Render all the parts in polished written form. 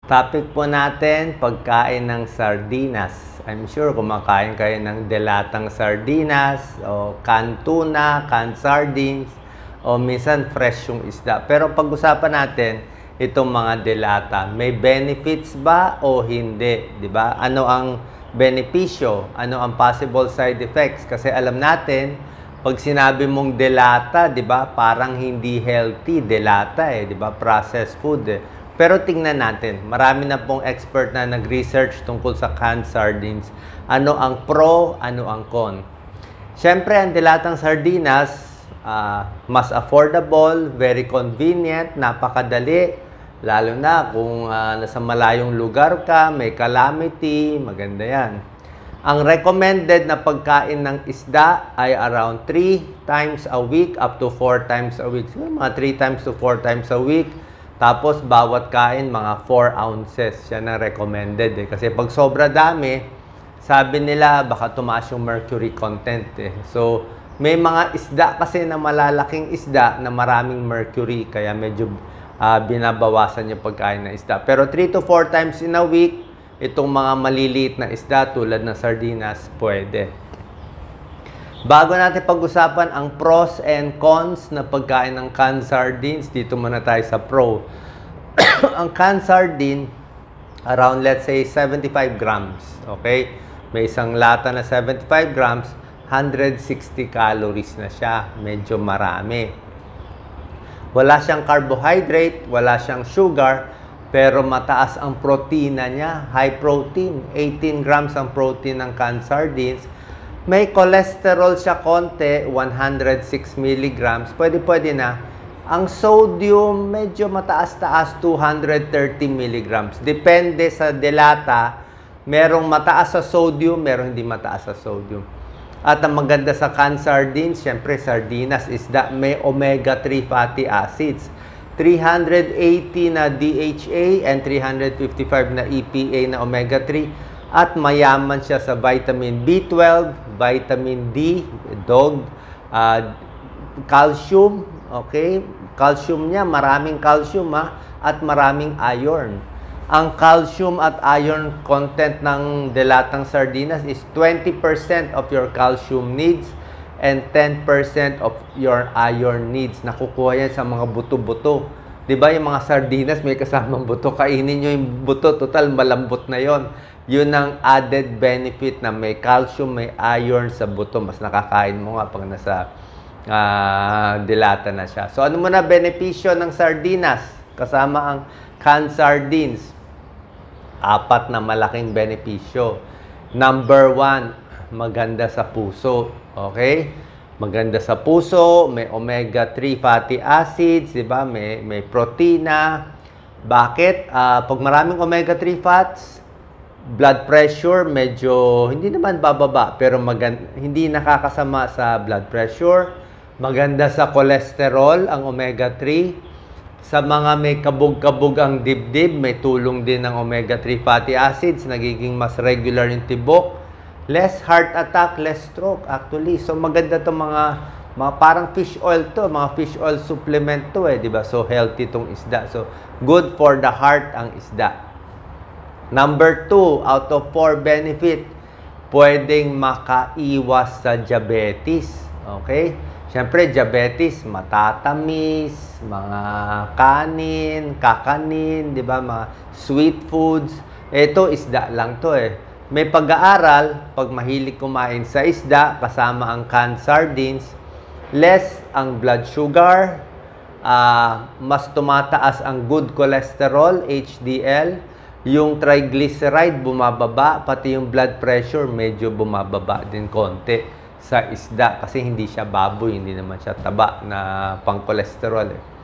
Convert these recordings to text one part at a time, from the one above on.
Topic po natin, pagkain ng sardinas. I'm sure kumakain kayo ng delatang sardinas, o canned tuna, canned sardines, o minsan fresh yung isda. Pero pag-usapan natin, itong mga delata, may benefits ba o hindi? Diba? Ano ang benepisyo? Ano ang possible side effects? Kasi alam natin, pag sinabi mong delata, diba, parang hindi healthy, delata diba, processed food Pero tingnan natin, marami na pong expert na nag-research tungkol sa canned sardines. Ano ang pro, ano ang con. Siyempre, ang delatang sardinas, mas affordable, very convenient, napakadali. Lalo na kung nasa malayong lugar ka, may calamity, maganda yan. Ang recommended na pagkain ng isda ay around 3 times a week up to 4 times a week. Siguro mga 3 times to 4 times a week. Tapos, bawat kain, mga 4 ounces. Yan ang recommended Kasi pag sobra dami, sabi nila, baka tumaas yung mercury content So, may mga isda kasi na malalaking isda na maraming mercury. Kaya medyo binabawasan yung pagkain ng isda. Pero 3 to 4 times in a week, itong mga maliliit na isda tulad ng sardinas, pwede. Bago natin pag-usapan ang pros and cons na pagkain ng canned sardines, dito muna tayo sa pro. Ang canned sardine, around let's say 75 grams. Okay? May isang lata na 75 grams, 160 calories na siya. Medyo marami. Wala siyang carbohydrate, wala siyang sugar, pero mataas ang protina niya. High protein. 18 grams ang protein ng canned sardines. May cholesterol siya konti, 106 milligrams. Pwede na. Ang sodium, medyo mataas-taas, 230 milligrams. Depende sa delata. Merong mataas sa sodium, merong hindi mataas sa sodium. At ang maganda sa canned sardines, syempre sardinas, isda, may omega-3 fatty acids. 380 na DHA and 355 na EPA na omega-3. At mayaman siya sa vitamin B12, vitamin D, dog, calcium, okay? Calcium niya, maraming calcium at maraming iron. Ang calcium at iron content ng delatang sardinas is 20% of your calcium needs and 10% of your iron needs. Nakukuha yan sa mga buto-buto. Diba yung mga sardinas may kasamang buto? Kainin nyo yung buto, total malambot na yon. Yun ang added benefit na may calcium, may iron sa buto. Mas nakakain mo nga pag nasa dilata na siya. So, ano muna benepisyo ng sardinas? Kasama ang canned sardines. 4 na malaking benepisyo. Number 1, maganda sa puso. Okay? Maganda sa puso, may omega-3 fatty acids, diba? May protina. Bakit? Pag maraming omega-3 fats, blood pressure medyo hindi naman bababa pero hindi nakakasama sa blood pressure. Maganda sa cholesterol ang omega-3. Sa mga may kabog-kabog ang dibdib, may tulong din ng omega-3 fatty acids, nagiging mas regular yung tibok. Less heart attack, less stroke actually. So maganda 'tong mga parang fish oil to, mga fish oil supplement to di ba? So healthy tong isda. So good for the heart ang isda. Number 2, out of 4 benefit, pwedeng makaiwas sa diabetes. Okay? Siyempre, diabetes, matatamis, mga kanin, kakanin, di ba? Mga sweet foods. Ito, isda lang to May pag-aaral, pag mahilig kumain sa isda, kasama ang canned sardines, less ang blood sugar, mas tumataas ang good cholesterol, HDL, yung triglyceride bumababa, pati yung blood pressure medyo bumababa din konti sa isda kasi hindi siya baboy, hindi naman siya taba na pang-cholesterol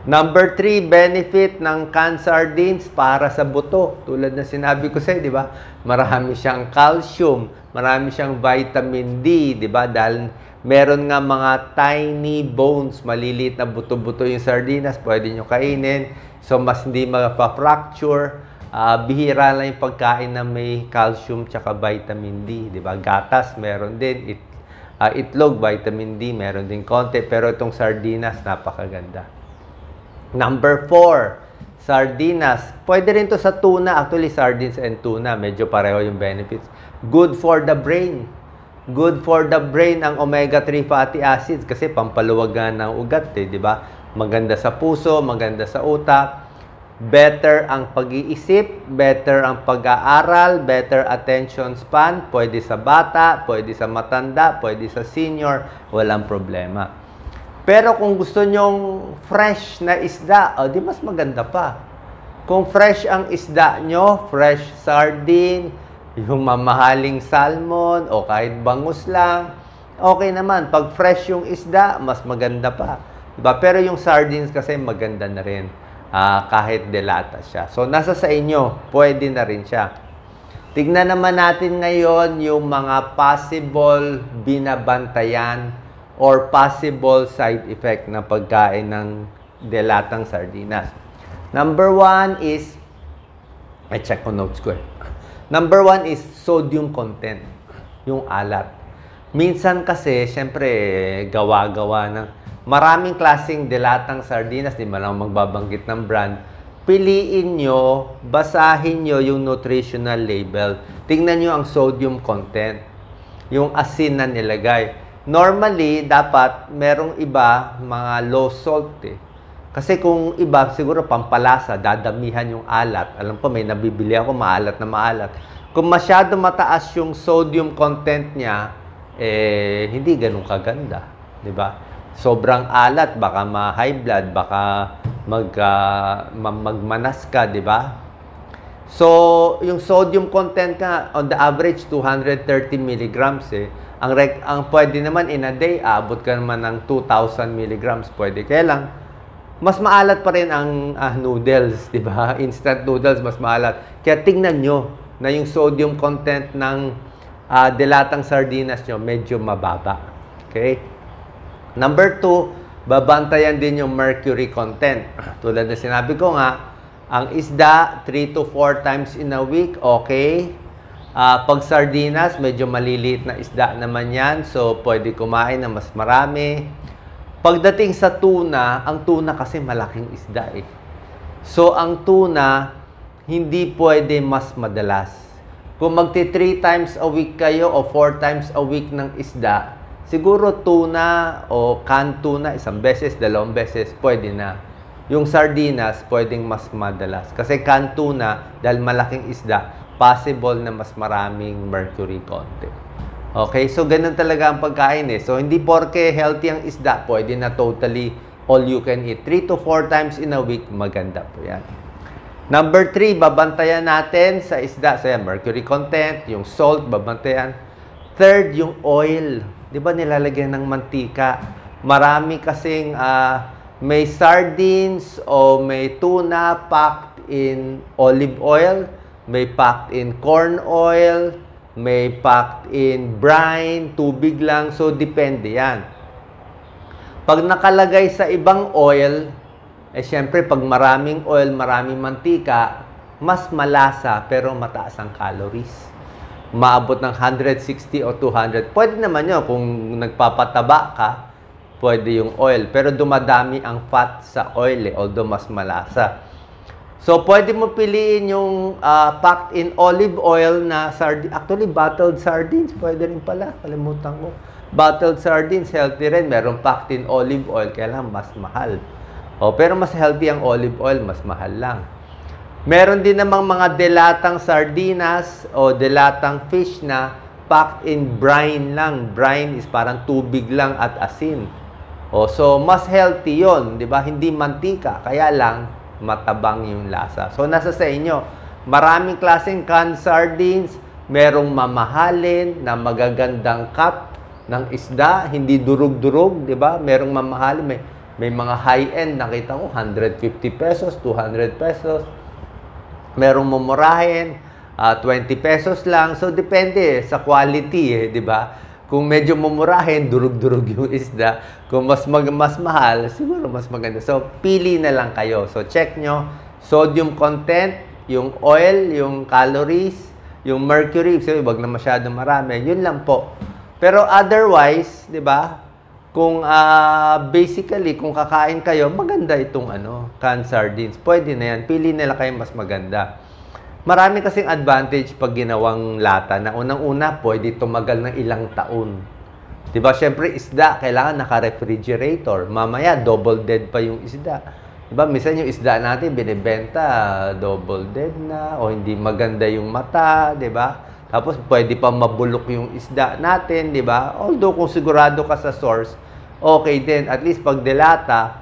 Number 3, benefit ng canned sardines para sa buto. Tulad na sinabi ko sa'yo, di ba? Marami siyang calcium, marami siyang vitamin D, di ba? Dahil meron nga mga tiny bones, maliliit na buto-buto yung sardinas, pwede nyo kainin. So, mas hindi magpa-fracture. Bihira lang yung pagkain na may calcium tsaka vitamin D, di ba? Gatas, meron din. Itlog, vitamin D, meron din konti. Pero itong sardinas, napakaganda. Number 4, sardinas. Pwede rin to sa tuna. Actually, sardines and tuna, medyo pareho yung benefits. Good for the brain. Good for the brain ang omega-3 fatty acids kasi pampaluwag ng ugat, di ba? Maganda sa puso, maganda sa utak. Better ang pag-iisip, better ang pag-aaral, better attention span, pwede sa bata, pwede sa matanda, pwede sa senior, walang problema. Pero kung gusto nyong fresh na isda, di mas maganda pa. Kung fresh ang isda nyo, fresh sardine, yung mamahaling salmon, o kahit bangus lang, okay naman. Pag fresh yung isda, mas maganda pa. Diba? Pero yung sardines kasi maganda na rin. Kahit delata siya. So, nasa sa inyo, pwede na rin siya. Tignan naman natin ngayon yung mga possible binabantayan or possible side effect na pagkain ng delatang sardinas. Number 1 is, check ko notes ko eh. Number 1 is sodium content, yung alat. Minsan kasi, syempre, gawa-gawa ng maraming klaseng delatang sardinas, di man lang magbabanggit ng brand. Piliin nyo, basahin nyo yung nutritional label. Tingnan nyo ang sodium content, yung asin na nilagay. Normally, dapat merong iba, mga low salt eh. Kasi kung iba, siguro pampalasa, dadamihan yung alat. Alam ko, may nabibili ako, maalat na maalat. Kung masyado mataas yung sodium content niya, hindi ganun kaganda. Di ba? Sobrang alat, baka ma-high blood, baka magmanas ka, di ba? So, yung sodium content ka, on the average, 230 milligrams eh. Ang pwede naman in a day, abot ka naman ng 2,000 milligrams. Pwede. Kaya lang, mas maalat pa rin ang noodles, di ba? Instant noodles, mas maalat. Kaya tingnan nyo na yung sodium content ng delatang sardinas nyo, medyo mababa. Okay? Number 2, babantayan din yung mercury content. Tulad na sinabi ko nga, ang isda, 3 to 4 times in a week, okay. Pag sardinas, medyo maliliit na isda naman yan. So, pwede kumain na mas marami. Pagdating sa tuna, ang tuna kasi malaking isda eh. So, ang tuna, hindi pwede mas madalas. Kung magti 3 times a week kayo o 4 times a week ng isda, siguro tuna o canned tuna, isang beses, dalawang beses, pwede na. Yung sardinas, pwedeng mas madalas. Kasi canned tuna, dahil malaking isda, possible na mas maraming mercury content. Okay? So, ganun talaga ang pagkain eh. So, hindi porke healthy ang isda, pwede na totally all you can eat. 3 to 4 times in a week, maganda po yan. Number 3, babantayan natin sa isda. So, yan, mercury content, yung salt, babantayan. Third, yung oil. Di ba nilalagyan ng mantika? Marami kasing may sardines o may tuna packed in olive oil, may packed in corn oil, may packed in brine, tubig lang. So, depende yan. Pag nakalagay sa ibang oil, syempre, pag maraming oil, maraming mantika, mas malasa pero mataas ang calories. Maabot ng 160 o 200. Pwede naman yun kung nagpapataba ka, pwede yung oil. Pero dumadami ang fat sa oil although mas malasa. So, pwede mo piliin yung packed in olive oil na sardines. Actually, bottled sardines, pwede rin pala. Kalimutan ko. Bottled sardines, healthy rin. Meron packed in olive oil, kaya lang mas mahal. Pero mas healthy ang olive oil, mas mahal lang. Meron din namang mga delatang sardinas o delatang fish na packed in brine lang. Brine is parang tubig lang at asin. So, mas healthy yon, di ba? Hindi mantika, kaya lang matabang yung lasa. So, nasa sa inyo. Maraming klaseng canned sardines, merong mamahalin na magagandang cut ng isda, hindi durug-durug, di ba? Merong mamahalin, may mga high-end, nakita ko, 150 pesos, 200 pesos. Merong mumurahin, 20 pesos lang. So, depende sa quality, di ba? Kung medyo mumurahin, durug-durug yung isda. Kung mas mahal, siguro mas maganda. So, pili na lang kayo. So, check nyo. Sodium content, yung oil, yung calories, yung mercury. So, wag na masyado marami. Yun lang po. Pero otherwise, di ba? kung basically, kung kakain kayo, maganda itong canned sardines. Pwede na yan. Pili nila kayo mas maganda. Marami kasing advantage pag ginawang lata na unang-una, pwede tumagal ng ilang taon. Diba? Siyempre, isda, kailangan naka-refrigerator. Mamaya, double dead pa yung isda. Diba? Minsan yung isda natin, binibenta, double dead na, o hindi maganda yung mata, diba? Tapos, pwede pa mabulok yung isda natin, diba? Although, kung sigurado ka sa source, okay din. At least, pag delata,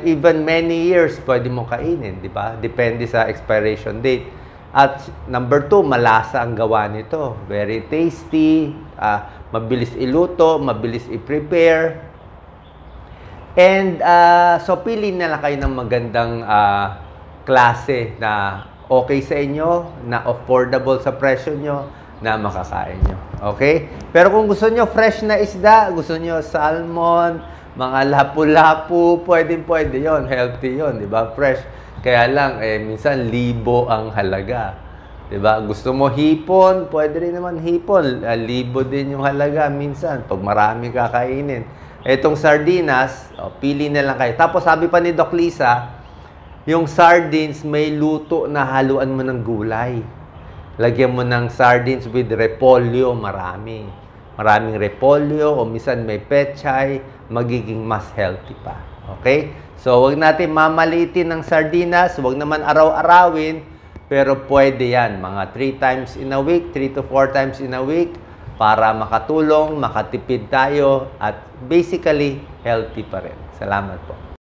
even many years, pwede mo kainin, diba? Depende sa expiration date. At number 2, malasa ang gawa nito. Very tasty, mabilis iluto, mabilis i-prepare. And so pili na lang kayo ng magandang klase na okay sa inyo, na affordable sa presyo nyo, na makakain nyo. Okay? Pero kung gusto nyo fresh na isda, gusto nyo salmon, mga lapu-lapu, pwede yon, healthy yon, di ba? Fresh. Kaya lang, minsan libo ang halaga. Di ba? Gusto mo hipon, pwede rin naman hipon. Libo din yung halaga minsan, pag marami kakainin. Etong sardinas, pili na lang kayo. Tapos sabi pa ni Doc Lisa, yung sardines may luto na haluan mo ng gulay. Lagyan mo ng sardines with repolyo, maraming repolyo, o minsan may pechay, magiging mas healthy pa. Okay? So, wag natin mamalitin ng sardinas, wag naman araw-arawin, pero pwede yan, mga 3 times in a week, 3 to 4 times in a week, para makatulong, makatipid tayo, at basically, healthy pa rin. Salamat po.